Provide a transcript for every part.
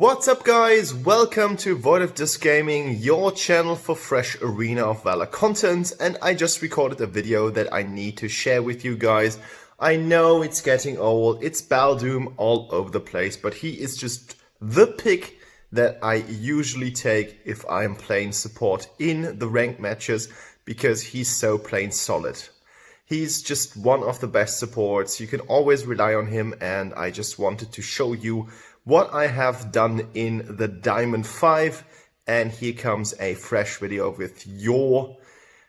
What's up guys, welcome to Void of Disc Gaming, your channel for fresh Arena of Valor content, and I just recorded a video that I need to share with you guys. I know it's getting old, it's Baldum all over the place, but he is just the pick that I usually take if I'm playing support in the ranked matches, because he's so plain solid. He's just one of the best supports, you can always rely on him, and I just wanted to show you what I have done in the Diamond 5, and here comes a fresh video with your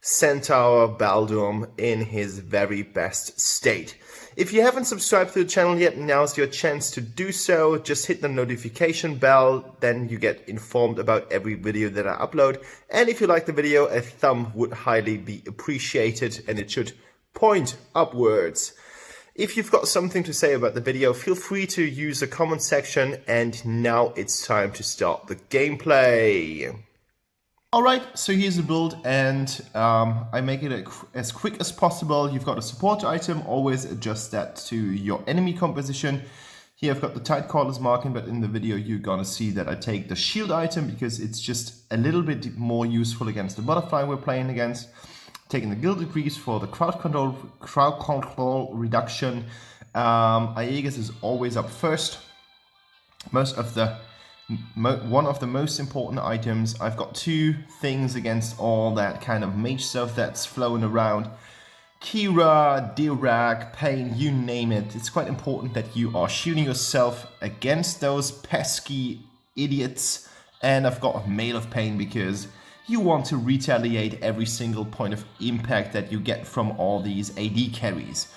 Centaur Baldum in his very best state. If you haven't subscribed to the channel yet, now's your chance to do so. Just hit the notification bell, then you get informed about every video that I upload. And if you like the video, a thumb would highly be appreciated, and it should point upwards. If you've got something to say about the video, feel free to use the comment section, and now it's time to start the gameplay. Alright, so here's the build, and I make it as quick as possible. You've got a support item, always adjust that to your enemy composition. Here I've got the tight cordless marking, but in the video you're gonna see that I take the shield item because it's just a little bit more useful against the butterfly we're playing against. Taking the gilded greaves for the crowd control reduction. Aegis is always up first. One of the most important items. I've got two things against all that kind of mage stuff that's flowing around. Kira, Dirac, Pain, you name it. It's quite important that you are shielding yourself against those pesky idiots. And I've got a Mail of Pain because you want to retaliate every single point of impact that you get from all these AD carries.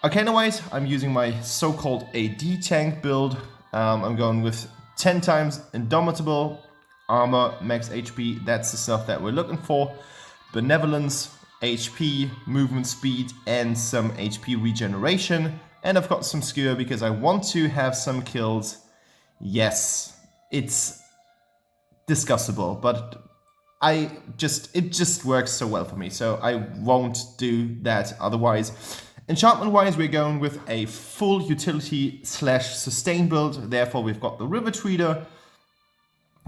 Arcana-wise, I'm using my so-called AD tank build. I'm going with 10 times Indomitable, armor, max HP, that's the stuff that we're looking for. Benevolence, HP, movement speed, and some HP regeneration. And I've got some skewer because I want to have some kills. Yes, it's discussable, but it just works so well for me, so I won't do that otherwise. Enchantment wise, we're going with a full utility / sustain build. Therefore we've got the River Treader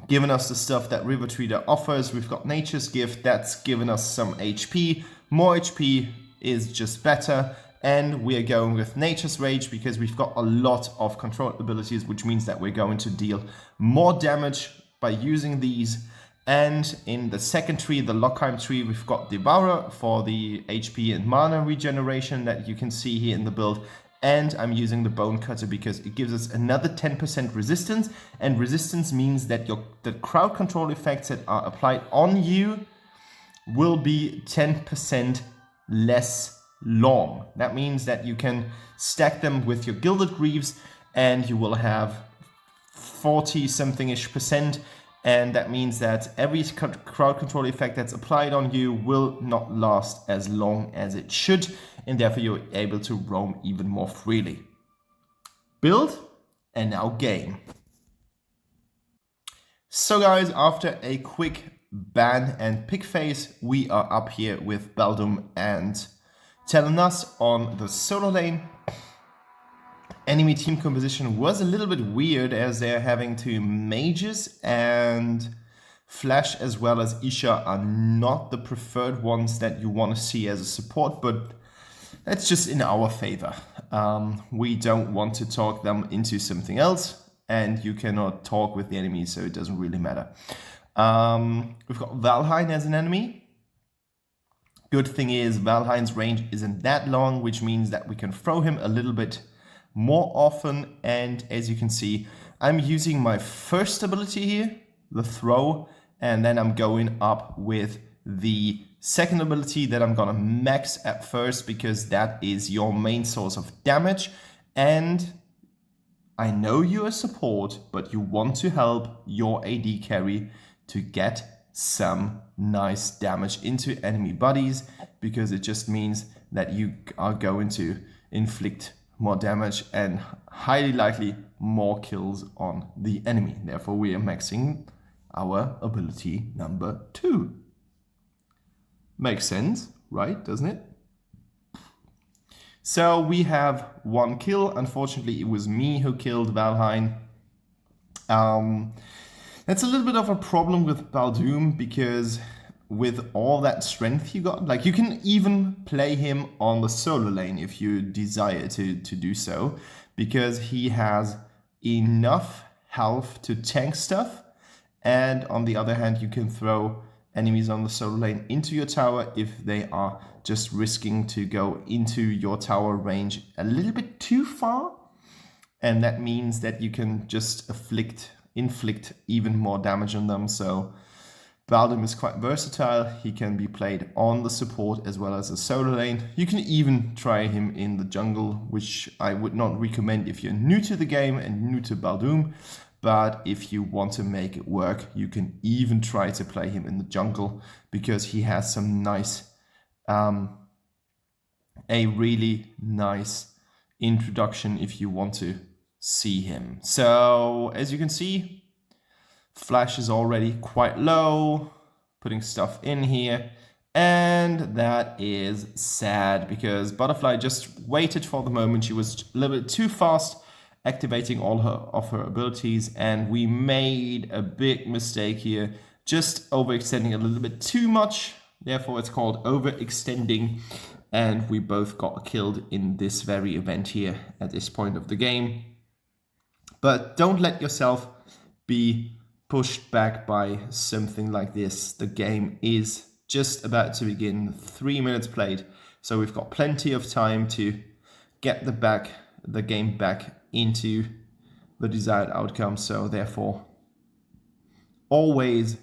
giving us the stuff that River Treader offers. We've got Nature's Gift, that's giving us some HP. More HP is just better. And we're going with Nature's Rage because we've got a lot of control abilities, which means that we're going to deal more damage by using these. And in the second tree, the Lockheim tree, we've got Devourer for the HP and mana regeneration that you can see here in the build. And I'm using the Bone Cutter because it gives us another 10% resistance. And resistance means that the crowd control effects that are applied on you will be 10% less long. That means that you can stack them with your Gilded Greaves and you will have 40-something-ish percent. And that means that every crowd control effect that's applied on you will not last as long as it should, and therefore you're able to roam even more freely. Build, and now game. So guys, after a quick ban and pick phase, we are up here with Baldum and Tankyness on the solo lane. Enemy team composition was a little bit weird as they're having two mages, and Flash as well as Isha are not the preferred ones that you want to see as a support, but that's just in our favor. We don't want to talk them into something else, and you cannot talk with the enemy, so it doesn't really matter. We've got Valheim as an enemy. Good thing is Valheim's range isn't that long, which means that we can throw him a little bit more often, and as you can see, I'm using my first ability here, the throw, and then I'm going up with the second ability that I'm gonna max at first because that is your main source of damage. And I know you're a support, but you want to help your AD carry to get some nice damage into enemy bodies, because it just means that you are going to inflict more damage and highly likely more kills on the enemy. Therefore we are maxing our ability number 2. Makes sense, right? Doesn't it? So we have one kill. Unfortunately, it was me who killed Valheim. That's a little bit of a problem with Baldum, because with all that strength you got, like you can even play him on the solo lane if you desire to do so, because he has enough health to tank stuff. And on the other hand, you can throw enemies on the solo lane into your tower if they are just risking to go into your tower range a little bit too far. And that means that you can just inflict even more damage on them. So Baldum is quite versatile. He can be played on the support as well as the solo lane. You can even try him in the jungle, which I would not recommend if you're new to the game and new to Baldum. But if you want to make it work, you can even try to play him in the jungle, because he has some nice, a really nice introduction if you want to see him. So as you can see, flash is already quite low, putting stuff in here, and that is sad because Butterfly just waited for the moment. She was a little bit too fast activating all of her abilities, and we made a big mistake here, just overextending a little bit too much. Therefore it's called overextending, and we both got killed in this very event here at this point of the game. But don't let yourself be pushed back by something like this. The game is just about to begin, 3 minutes played, so we've got plenty of time to get the game back into the desired outcome. So therefore, always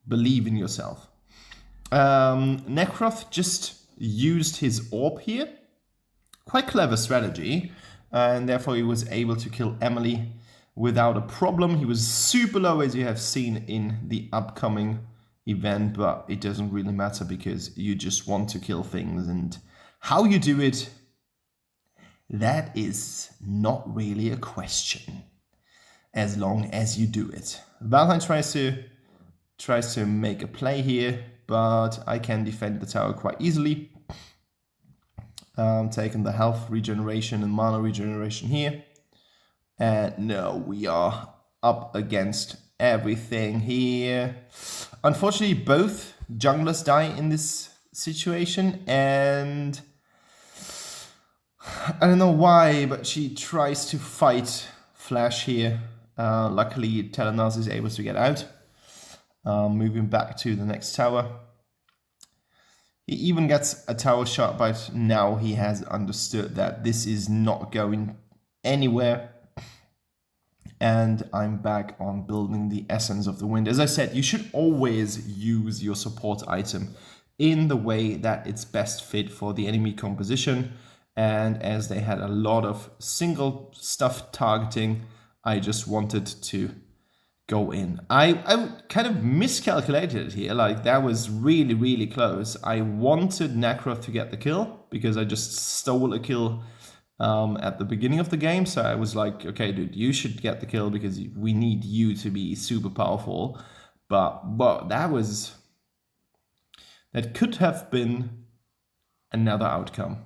believe in yourself. Necroth just used his orb here. Quite clever strategy, and therefore he was able to kill Emily without a problem. He was super low, as you have seen in the upcoming event, but it doesn't really matter because you just want to kill things, and how you do it, that is not really a question, as long as you do it. Valheim tries to make a play here, but I can defend the tower quite easily. Taking the health regeneration and mana regeneration here. And no, we are up against everything here. Unfortunately, both junglers die in this situation, and I don't know why, but she tries to fight Flash here. Luckily, Tankyness is able to get out. Moving back to the next tower. He even gets a tower shot, but now he has understood that this is not going anywhere. And I'm back on building the Essence of the Wind. As I said, you should always use your support item in the way that it's best fit for the enemy composition. And as they had a lot of single stuff targeting, I just wanted to go in. I kind of miscalculated it here. Like, that was really, really close. I wanted Necroth to get the kill because I just stole a kill at the beginning of the game. So I was like, okay, dude, you should get the kill because we need you to be super powerful. But that could have been another outcome.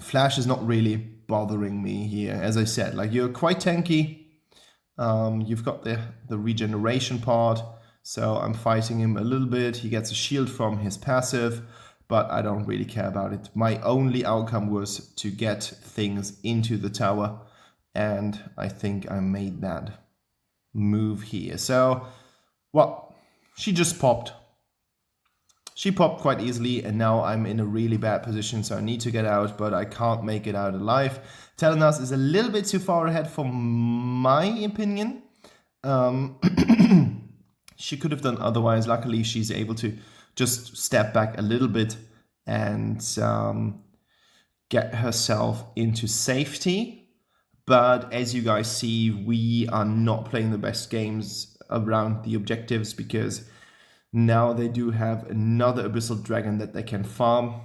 Flash is not really bothering me here. As I said, like, you're quite tanky. You've got the regeneration part, so I'm fighting him a little bit. He gets a shield from his passive, but I don't really care about it. My only outcome was to get things into the tower, and I think I made that move here. So, well, she just popped. She popped quite easily, and now I'm in a really bad position, so I need to get out, but I can't make it out alive. Tankyness is a little bit too far ahead for my opinion. She could have done otherwise. Luckily, she's able to just step back a little bit and get herself into safety. But as you guys see, we are not playing the best games around the objectives because now they do have another Abyssal Dragon that they can farm.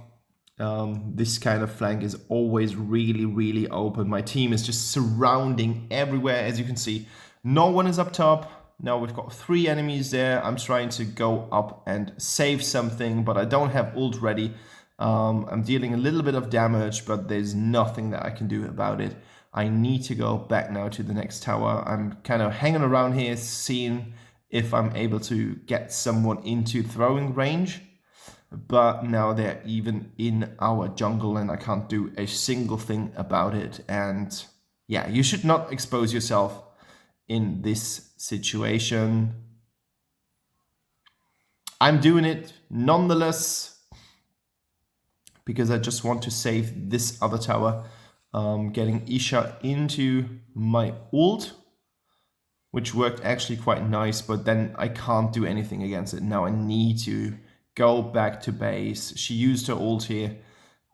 This kind of flank is always really, really open. My team is just surrounding everywhere. As you can see, no one is up top. Now we've got 3 enemies there. I'm trying to go up and save something, but I don't have ult ready. I'm dealing a little bit of damage, but there's nothing that I can do about it. I need to go back now to the next tower. I'm kind of hanging around here, seeing if I'm able to get someone into throwing range. But now they're even in our jungle and I can't do a single thing about it. And yeah, you should not expose yourself in this situation. I'm doing it nonetheless because I just want to save this other tower. Getting Isha into my ult, which worked actually quite nice, but then I can't do anything against it. Now I need to go back to base. She used her ult here.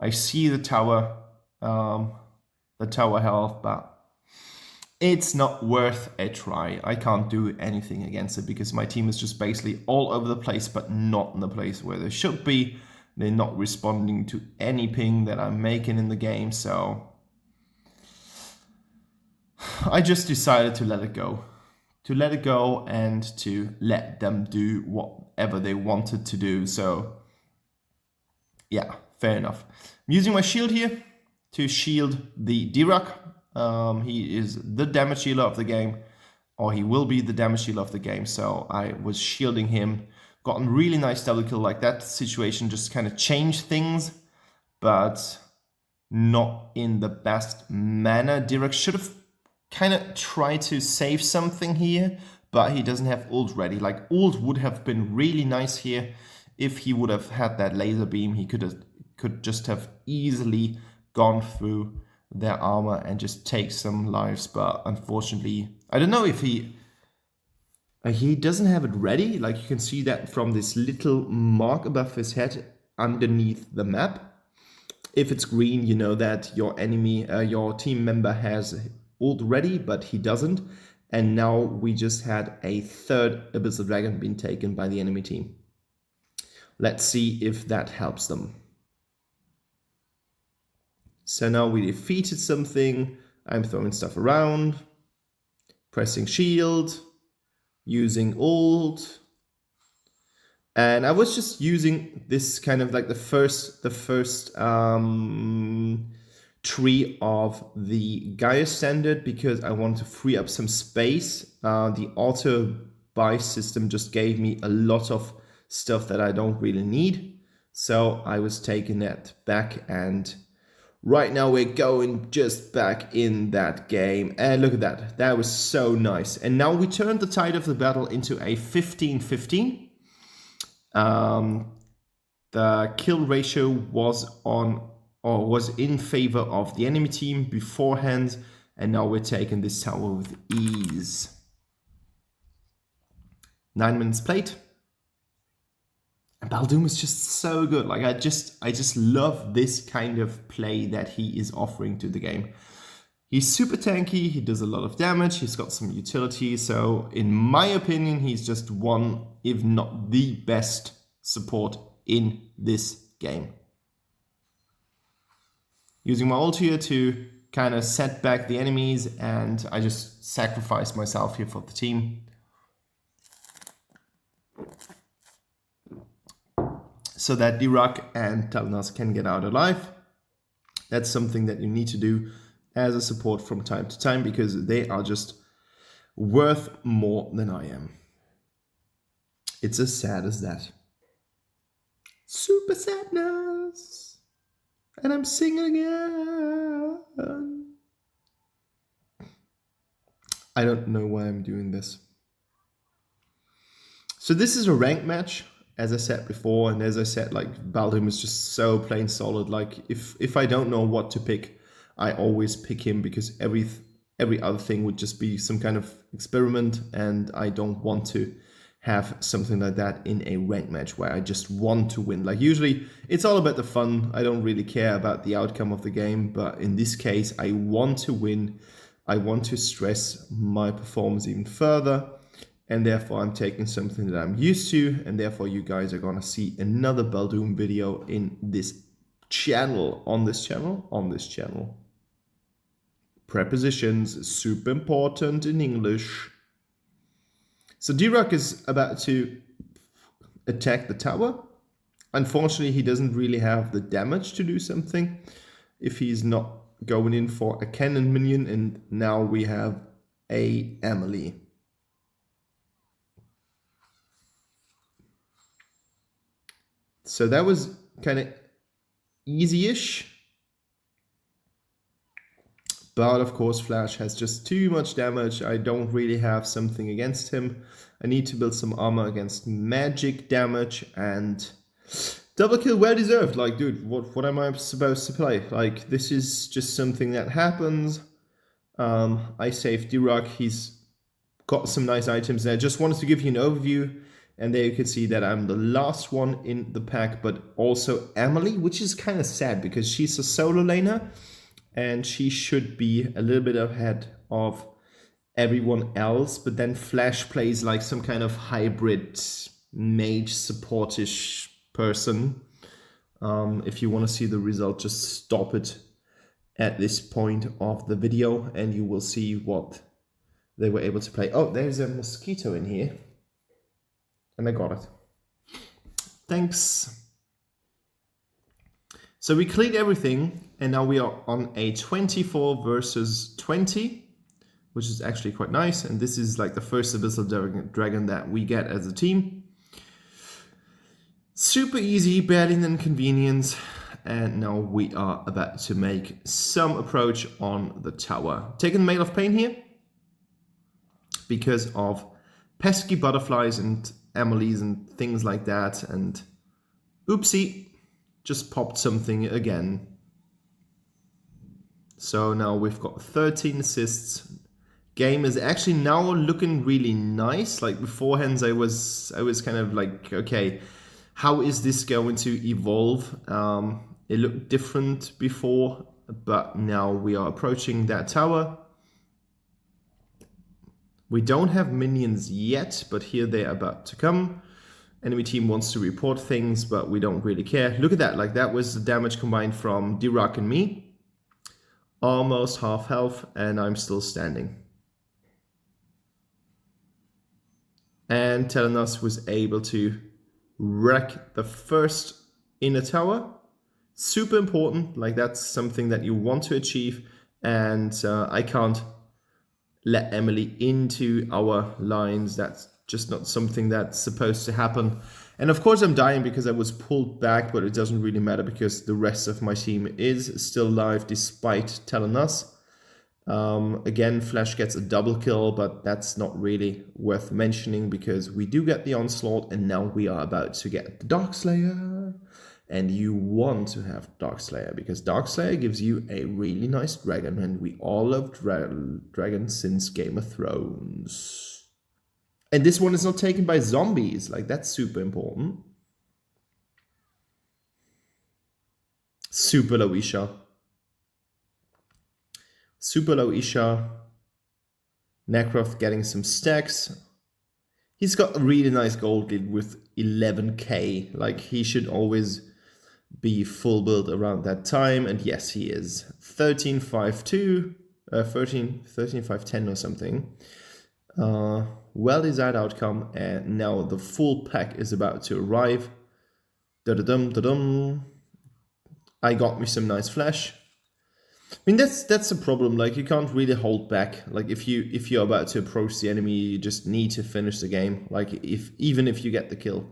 I see the tower health, but it's not worth a try. I can't do anything against it because my team is just basically all over the place, but not in the place where they should be. They're not responding to any ping that I'm making in the game, so I just decided to let it go. To let it go and to let them do whatever they wanted to do. So yeah, fair enough. I'm using my shield here to shield the D-Rock. He is the damage healer of the game, or he will be the damage healer of the game. So I was shielding him, gotten really nice double kill. Like that situation just kind of changed things, but not in the best manner. D-Rock should have kind of tried to save something here, but he doesn't have ult ready. Like ult would have been really nice here if he would have had that laser beam. He could just have easily gone through their armor and just take some lives, but unfortunately, I don't know if he doesn't have it ready. Like you can see that from this little mark above his head underneath the map. If it's green, you know that your enemy, your team member has ult ready, but he doesn't. And now we just had a third Abyssal Dragon being taken by the enemy team. Let's see if that helps them. So now we defeated something. I'm throwing stuff around, pressing shield, using ult. And I was just using this kind of like the first tree of the Gaia standard because I want to free up some space. The auto buy system just gave me a lot of stuff that I don't really need. So I was taking that back, and right now we're going just back in that game. And look at that. That was so nice. And now we turned the tide of the battle into a 15-15. The kill ratio was in favor of the enemy team beforehand, and now we're taking this tower with ease. 9 minutes played. And Baldum is just so good. Like I just love this kind of play that he is offering to the game. He's super tanky, he does a lot of damage, he's got some utility, so in my opinion, he's just one, if not the best support in this game. Using my ult here to kind of set back the enemies, and I just sacrifice myself here for the team. So that D-Rock and Tankyness can get out alive. That's something that you need to do as a support from time to time, because they are just worth more than I am. It's as sad as that. Super sadness. And I'm singing again. I don't know why I'm doing this. So this is a rank match, as I said before, and as I said, like Baldum is just so plain solid. Like if I don't know what to pick, I always pick him, because every other thing would just be some kind of experiment, and I don't want to have something like that in a rank match where I just want to win. Like usually it's all about the fun. I don't really care about the outcome of the game, but in this case I want to win. I want to stress my performance even further, and therefore I'm taking something that I'm used to, and therefore you guys are gonna see another Baldum video in this channel, on this channel. Prepositions, super important in English. So D-Rock is about to attack the tower. Unfortunately, he doesn't really have the damage to do something if he's not going in for a cannon minion, and now we have a Emily. So that was kind of easy-ish. But of course, Flash has just too much damage. I don't really have something against him. I need to build some armor against magic damage, and double kill well deserved. Like, dude, what am I supposed to play? Like, this is just something that happens. I saved D-Rock. He's got some nice items there. Just wanted to give you an overview. And there you can see that I'm the last one in the pack, but also Emily, which is kind of sad because she's a solo laner and she should be a little bit ahead of everyone else. But then Flash plays like some kind of hybrid mage supportish person. If you want to see the result, just stop it at this point of the video and you will see what they were able to play. Oh, there's a mosquito in here. And I got it. Thanks. So we cleaned everything, and now we are on a 24 versus 20, which is actually quite nice. And this is like the first Abyssal Dragon that we get as a team. Super easy, barely an inconvenience. And now we are about to make some approach on the tower. Taking Mail of Pain here because of pesky butterflies and Emily's and things like that, and oopsie, just popped something again. So now we've got 13 assists. Game is actually now looking really nice. Like beforehand, I was kind of like, okay, how is this going to evolve? It looked different before, but now we are approaching that tower. We don't have minions yet, but here they're about to come. Enemy team wants to report things, but we don't really care. Look at that, like that was the damage combined from D-Rock and me. Almost half health, and I'm still standing. And Tankyness was able to wreck the first inner tower. Super important, like that's something that you want to achieve, and I can't let Emily into our lines. That's just not something that's supposed to happen. And of course I'm dying because I was pulled back, but it doesn't really matter because the rest of my team is still alive despite Tankyness. Again, Flash gets a double kill, but that's not really worth mentioning because we do get the onslaught, and now we are about to get the Darkslayer. And you want to have Darkslayer because Darkslayer gives you a really nice dragon, and we all love dragons since Game of Thrones. And this one is not taken by zombies, like that's super important. Super low Isha. Super low Isha. Necroft getting some stacks. He's got a really nice gold lead with 11k. Like he should always be full build around that time, and yes he is. 13.52, 13.510 or something. Well desired outcome, and now the full pack is about to arrive. Da-da-dum, da-dum. I got me some nice flash. I mean that's a problem, like you can't really hold back. Like if you're about to approach the enemy, you just need to finish the game, like even if you get the kill.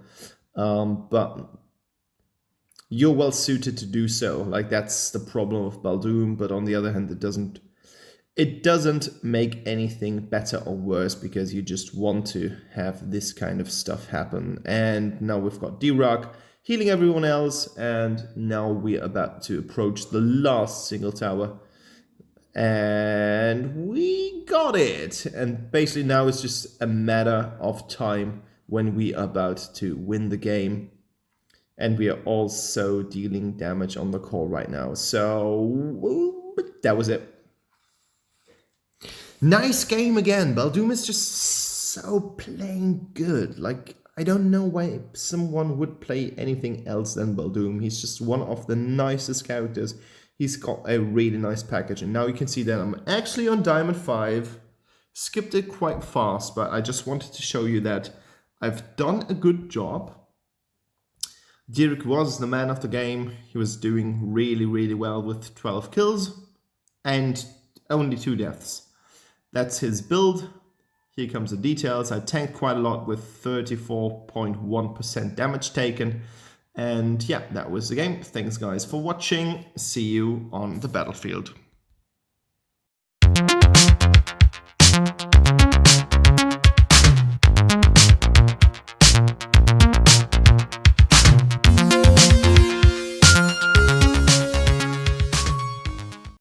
But you're well suited to do so. Like that's the problem of Baldum, but on the other hand, it doesn't make anything better or worse because you just want to have this kind of stuff happen. And now we've got D-Rock healing everyone else, and now we're about to approach the last single tower. And we got it! And basically now it's just a matter of time when we are about to win the game. And we are also dealing damage on the core right now. So that was it. Nice game again. Baldum is just so plain good. Like, I don't know why someone would play anything else than Baldum. He's just one of the nicest characters. He's got a really nice package. And now you can see that I'm actually on Diamond 5. Skipped it quite fast, but I just wanted to show you that I've done a good job. Dirk was the man of the game. He was doing really, really well with 12 kills. and only 2 deaths. That's his build. Here comes the details. I tanked quite a lot with 34.1% damage taken. And yeah, that was the game. Thanks guys for watching. See you on the battlefield.